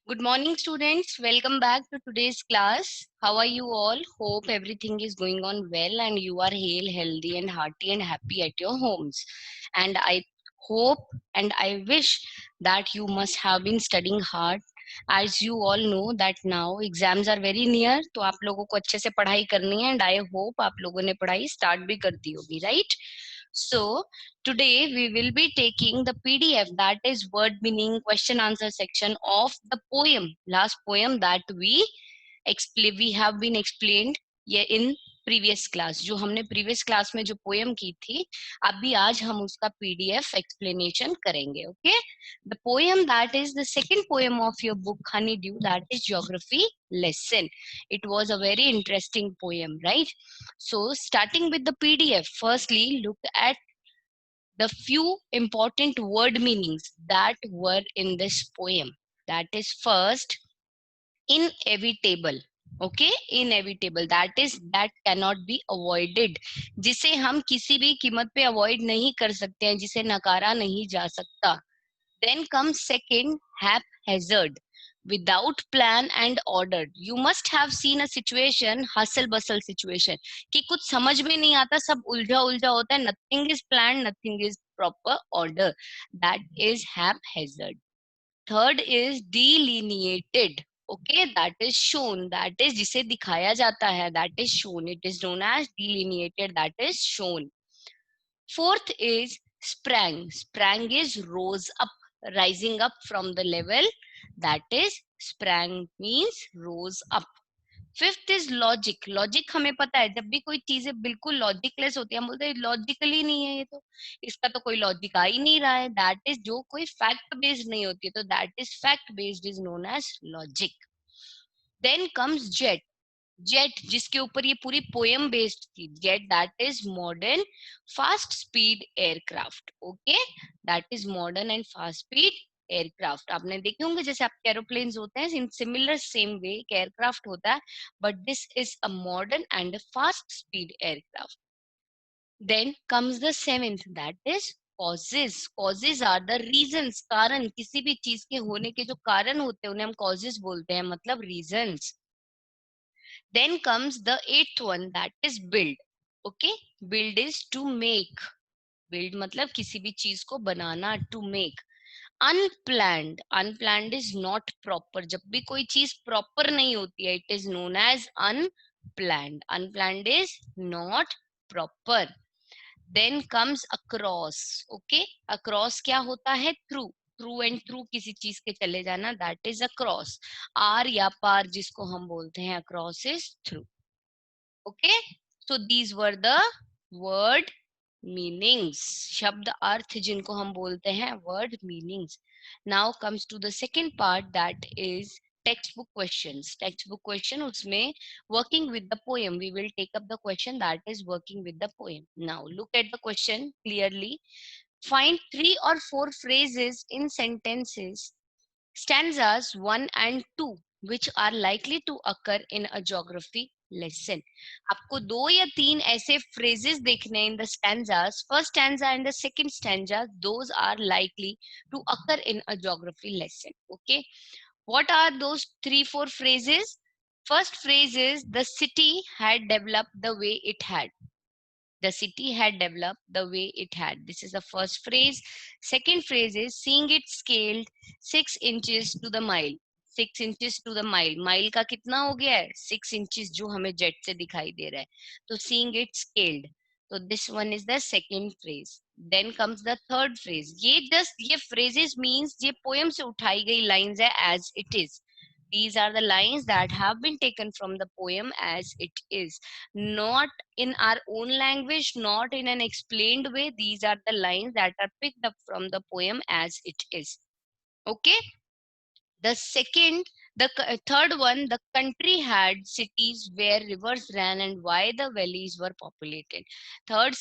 Good morning, students. Welcome back to today's class. How are you all? Hope everything is going on well and you are hale, healthy, and hearty and happy at your homes. And I hope and I wish that you must have been studying hard. As you all know that now exams are very near, तो आप लोगों को अच्छे से पढ़ाई करनी है and I hope आप लोगों ने पढ़ाई start भी कर दी होगी, right? So today we will be taking the PDF, that is word meaning question answer section of the poem, last poem that we have been explained in previous class. जो हमने previous class में जो poem की थी, अभी आज हम उसका PDF explanation करेंगे. Okay, the poem that is the second poem of your book Honeydew, that is geography lesson. It was a very interesting poem, right? So starting with the PDF, firstly look at the few important word meanings that were in this poem. That is first, inevitable. Okay, inevitable, that is that cannot be avoided, जिसे हम किसी भी कीमत पे avoid नहीं कर सकते हैं, जिसे नकारा नहीं जा सकता. Then comes second, haphazard, without plan and order. You must have seen a situation, hustle bustle situation, कि कुछ समझ में नहीं आता, सब उलझा उलझा होता है, nothing is planned, nothing is proper order. That is haphazard. Third is delineated. Okay, that is shown, that is जिसे दिखाया जाता है, that is shown. It is known as delineated, that is shown. Fourth is sprang. Sprang is rose up, rising up from the level. That is sprang means rose up. Fifth is logic. Logic हमें पता है, जब भी कोई चीजें बिल्कुल logicless होती है हम बोलते हैं लॉजिकली नहीं है, ये तो इसका तो कोई लॉजिक आ ही नहीं रहा है. दैट इज जो कोई फैक्ट बेस्ड नहीं होती है, तो that is fact based, is known as logic. Then comes jet. Jet जिसके ऊपर ये पूरी पोएम बेस्ड थी, jet that is modern fast speed aircraft. Okay, that is modern and fast speed aircraft. आपने देखे होंगे जैसे आपके एरोप्लेन्स होते हैं, इन सिमिलर सेम वे एक एयरक्राफ्ट होता है, but this is a modern and fast speed aircraft. Then comes the seventh, that is causes. Causes are the reasons, कारण. किसी भी चीज के होने के जो कारण होते हैं उन्हें हम causes बोलते हैं, मतलब reasons. Then comes the eighth one, that is build. Okay, build is to make. Build मतलब किसी भी चीज को बनाना, to make. Unplanned. Unplanned is not proper. जब भी कोई चीज proper नहीं होती है, it is known as unplanned. Unplanned is not proper. Then comes across. Okay, across क्या होता है? Through. थ्रू एंड थ्रू किसी चीज के चले जाना, दैट इज अक्रॉस. आर या पार जिसको हम बोलते हैं, across is through. Okay, so these were the word meanings. शब्द अर्थ जिनको हम बोलते हैं word meanings. Now comes to the second part, that is textbook questions. Textbook question, उसमें working with the poem, we will take up the question that is working with the poem. Now look at the question clearly. Find 3 or 4 phrases in sentences, stanzas 1 and 2, which are likely to occur in a geography lesson. आपको 2 या 3 ऐसे phrases देखने हैं in the stanzas, first stanza and the second stanza, those are likely to occur in a geography lesson. Okay, what are those 3-4 phrases? First phrase is the city had developed the way it had. The city had developed the way it had. This is the first phrase. Second phrase is seeing it scaled 6 inches to the mile. 6 inches to the mile. Mile का कितना हो गया है? 6 inches जो हमें jet से दिखाई दे रहा है. तो seeing it scaled. So this one is the second phrase. Then comes the third phrase. ये phrases means ये poem से उठाई गई lines है as it is. These are the lines that have been taken from the poem as it is, not in our own language, not in an explained way. These are the lines that are picked up from the poem as it is. Okay, the third one, the country had cities where rivers ran and why the valleys were populated. Third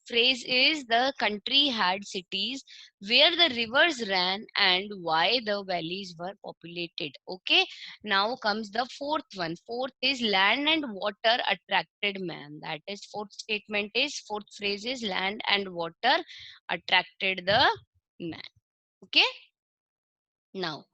phrase is the country had cities where the rivers ran and why the valleys were populated. Okay, now comes the fourth one. Fourth is land and water attracted man. That is fourth phrase is land and water attracted the man. Okay, now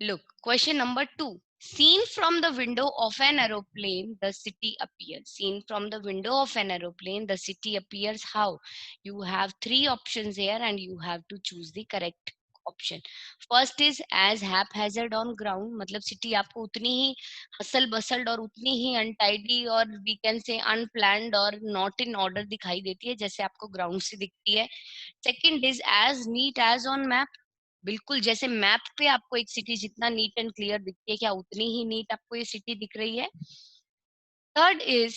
Look, question number 2. Seen from the window of an aeroplane, the city appears. Seen from the window of an aeroplane, the city appears how? You have three options here and you have to choose the correct option. First is as haphazard on ground, मतलब city आपको उतनी ही hustle बसल्ड और उतनी ही untidy और we can say unplanned और not in order दिखाई देती है जैसे आपको ग्राउंड से दिखती है. Second is as neat as on map. बिल्कुल जैसे मैप पे आपको एक सिटी जितना नीट एंड क्लियर दिखती है क्या उतनी ही नीट आपको ये सिटी दिख रही है. Third is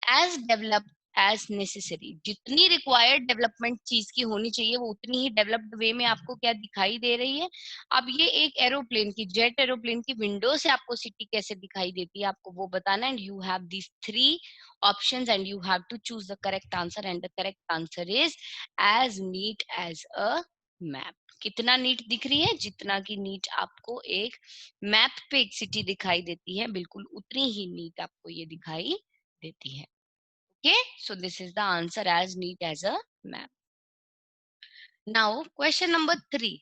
as developed as necessary. जितनी रिक्वायर्ड डेवलपमेंट चीज की होनी चाहिए वो उतनी ही डेवलप्ड वे में आपको क्या दिखाई दे रही है. अब ये एक एरोप्लेन की जेट एरोप्लेन की विंडो से आपको सिटी कैसे दिखाई देती है आपको वो बताना. And you have these three options and you have to choose the correct answer and the correct answer is as neat as a map. कितना नीट दिख रही है जितना की नीट आपको एक मैप पे एक सिटी दिखाई देती है बिल्कुल उतनी ही नीट आपको ये दिखाई देती है. Okay so this is the answer as neat as a map. Now question number 3.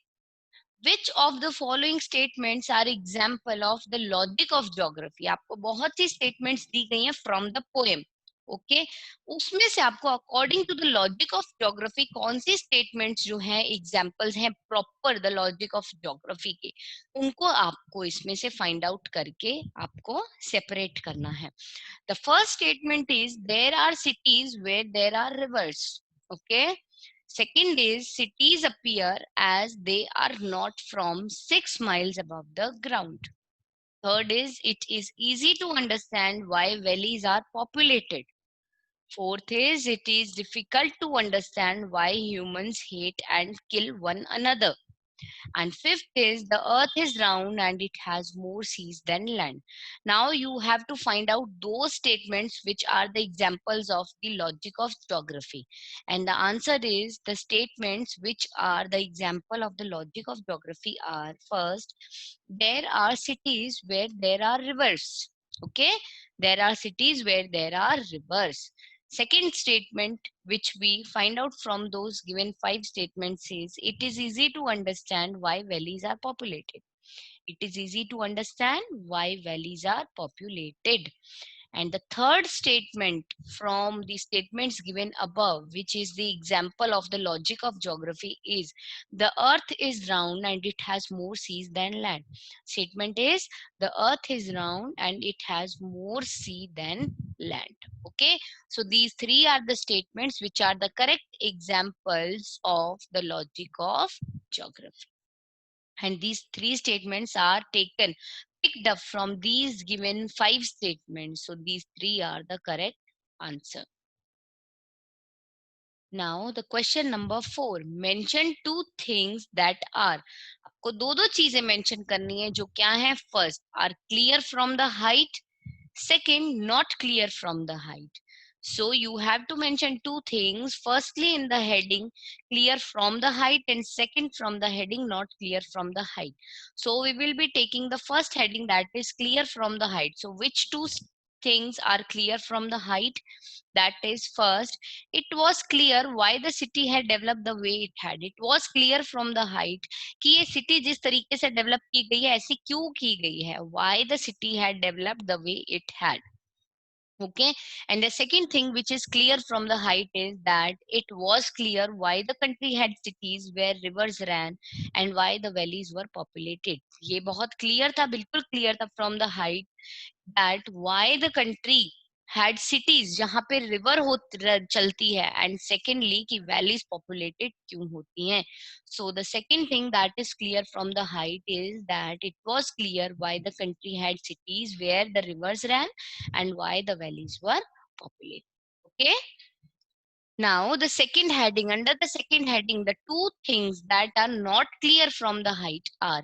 Which of the following statements are example of the logic of geography? आपको बहुत सी statements दी गई हैं from the poem. ओके उसमें से आपको according to the logic of geography कौन सी statements जो हैं एग्जांपल्स हैं proper the logic of geography के उनको आपको इसमें से फाइंड आउट करके आपको सेपरेट करना है. The first statement is there are cities where there are rivers. Okay. Second is cities appear as they are not from 6 miles above the ground. Third is it is easy to understand why valleys are populated. Fourth is it is difficult to understand why humans hate and kill one another. And fifth is the earth is round and it has more seas than land. Now you have to find out those statements which are the examples of the logic of geography. And the answer is the statements which are the example of the logic of geography are first, there are cities where there are rivers. Okay, there are cities where there are rivers. Second statement, which we find out from those given five statements, is it is easy to understand why valleys are populated. It is easy to understand why valleys are populated. And the third statement from the statements given above, which is the example of the logic of geography, is the earth is round and it has more seas than land. Statement is the earth is round and it has more sea than land. Okay, so these three are the statements which are the correct examples of the logic of geography. And these three statements are picked up from these given five statements. So these three are the correct answer. Now the question number 4. Mention two things that are. आपको दो चीजें mention करनी है जो क्या है. First, are clear from the height. Second, not clear from the height. So you have to mention two things. Firstly, in the heading, clear from the height, and second, from the heading, not clear from the height. So we will be taking the first heading, that is clear from the height. So which two things are clear from the height? That is first, it was clear why the city had developed the way it had. It was clear from the height कि ये city जिस तरीके से develop की गई है ऐसी क्यों की गई है. Why the city had developed the way it had. Okay, and the second thing which is clear from the height is that it was clear why the country had cities where rivers ran and why the valleys were populated. ये बहुत clear था, बिल्कुल clear था from the height that why the country had cities जहाँ पे river चलती है, and secondly कि valleys populated क्यों होती हैं. So the second thing that is clear from the height is that it was clear why the country had cities where the rivers ran and why the valleys were populated. Okay. Now the second heading, under the second heading, the two things that are not clear from the height are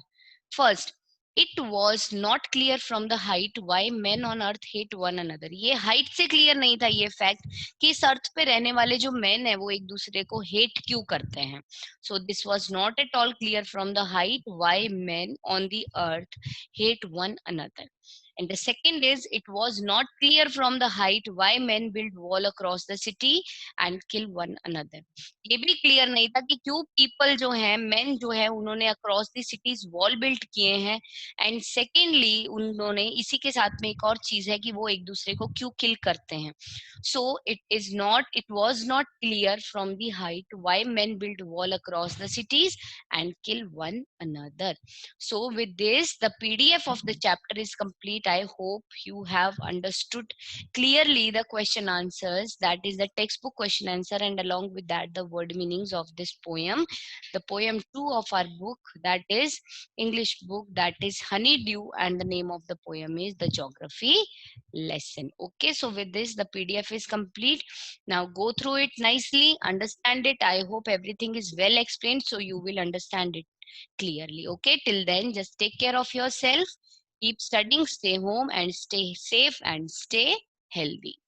first, it was not clear from the height why men on earth hate one another. ये height से clear नहीं था ये fact कि इस अर्थ पे रहने वाले जो men है वो एक दूसरे को hate क्यों करते हैं. So this was not at all clear from the height why men on the earth hate one another. And the second is, it was not clear from the height why men build wall across the city and kill one another. ये भी clear नहीं था कि क्यों people जो है, main जो है, उन्होंने across the cities wall build किए हैं. एंड सेकेंडली उन्होंने इसी के साथ में एक और चीज है कि वो एक दूसरे को क्यों किल करते हैं. So it was not clear from the height why men build wall across the cities and kill one another. So with this, the PDF of the chapter is complete. I hope you have understood clearly the question answers, that is the textbook question answer, and along with that the word meanings of this poem. The poem 2 of our book, that is English book, that is Honeydew, and the name of the poem is The Geography Lesson. Okay, so with this the PDF is complete. Now go through it nicely, understand it. I hope everything is well explained so you will understand it clearly. Okay, till then just take care of yourself, keep studying, stay home and stay safe and stay healthy.